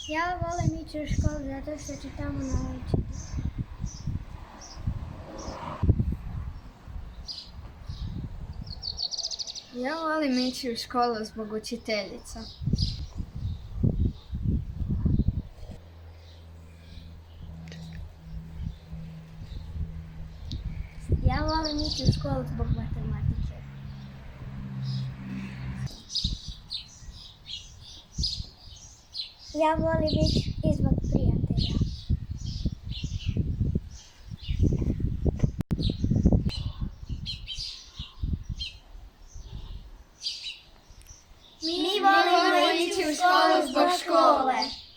Ja volim ići u školu zato što ću tamo naučiti. Ja volim ići u školu zbog učiteljica. Ja volim ići u školu zbog matematike. Ja volim ići i zbog prijatelja. Mi volimo ići u školu zbog škole.